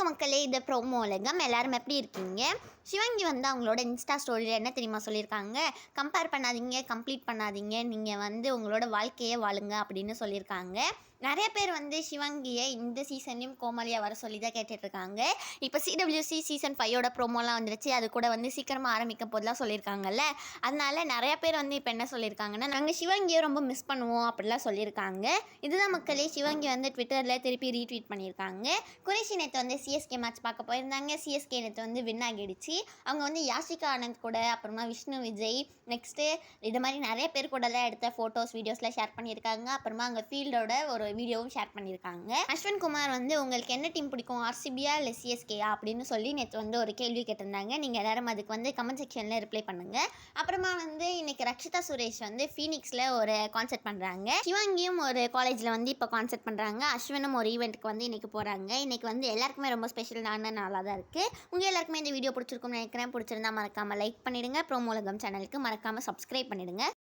வணக்கம் மக்களே, இது ப்ரோமோ உலகம். எல்லாரும் எப்படி இருக்கீங்க? சிவங்கி வந்து அவங்களோட இன்ஸ்டா ஸ்டோரியில் என்ன தெரியுமா சொல்லியிருக்காங்க? கம்பேர் பண்ணாதீங்க, கம்ப்ளீட் பண்ணாதீங்க, நீங்கள் வந்து உங்களோட வாழ்க்கையை வாழுங்க அப்படின்னு சொல்லியிருக்காங்க. நிறைய பேர் வந்து சிவங்கியை இந்த சீசன்லேயும் கோமாளியாக வர சொல்லி தான் கேட்டுட்ருக்காங்க. இப்போ சிடபிள்யூசி சீசன் 5ஓட ப்ரோமோலாம் வந்துருச்சு. அது கூட வந்து சீக்கிரமாக ஆரம்பிக்க போதெல்லாம் சொல்லியிருக்காங்கல்ல. அதனால நிறைய பேர் வந்து இப்போ என்ன சொல்லியிருக்காங்கன்னா, நாங்கள் சிவங்கியை ரொம்ப மிஸ் பண்ணுவோம் அப்படிலாம் சொல்லியிருக்காங்க. இதுதான் மக்களே, சிவங்கி வந்து ட்விட்டரில் திருப்பி ரீட்வீட் பண்ணியிருக்காங்க. குறைஷி நேற்று வந்து சிஎஸ்கே மேட்ச் பார்க்க போயிருந்தாங்க. சிஎஸ்கே நேற்று வந்து வின் ஆகிடுச்சு. அவங்க வந்து யாஷிகா ஆனந்த் கூட, அப்புறமா விஷ்ணு விஜய், நெக்ஸ்ட்டு இது மாதிரி நிறைய பேர் கூடலாம் எடுத்த ஃபோட்டோஸ் வீடியோஸ்லாம் ஷேர் பண்ணியிருக்காங்க. அப்புறமா அங்கே ஃபீல்டோட ஒரு வீடியோவும் ஷேர் பண்ணியிருக்காங்க. அஸ்வின் குமார் வந்து உங்களுக்கு என்ன டீம் பிடிக்கும், ஆர்சிபியா இல்லை சிஎஸ்கேயா அப்படின்னு சொல்லி நேற்று வந்து ஒரு கேள்வி கேட்டிருந்தாங்க. நீங்கள் எல்லாரும் அதுக்கு வந்து கமெண்ட் செக்ஷனில் ரிப்ளை பண்ணுங்கள். அப்புறமா வந்து இன்னைக்கு ரக்ஷிதா சுரேஷ் வந்து ஃபீனிக்ஸில் ஒரு கான்சர்ட் பண்ணுறாங்க. சிவங்கியும் ஒரு காலேஜில் வந்து இப்போ கான்சர்ட் பண்ணுறாங்க. அஸ்வினும் ஒரு ஈவெண்ட்டுக்கு வந்து இன்னைக்கு போகிறாங்க. இன்னைக்கு வந்து எல்லாருக்குமே ரொம்ப ஸ்பெஷலான நாளாக தான் இருக்குது. உங்கள் எல்லாருக்குமே இந்த வீடியோ பிடிச்சிருக்கும்னு நினைக்கிறேன். பிடிச்சிருந்தா மறக்காமல் லைக் பண்ணிடுங்க. ப்ரோமோ உலகம் சேனலுக்கு மறக்காமல் சப்ஸ்கிரைப் பண்ணிடுங்க.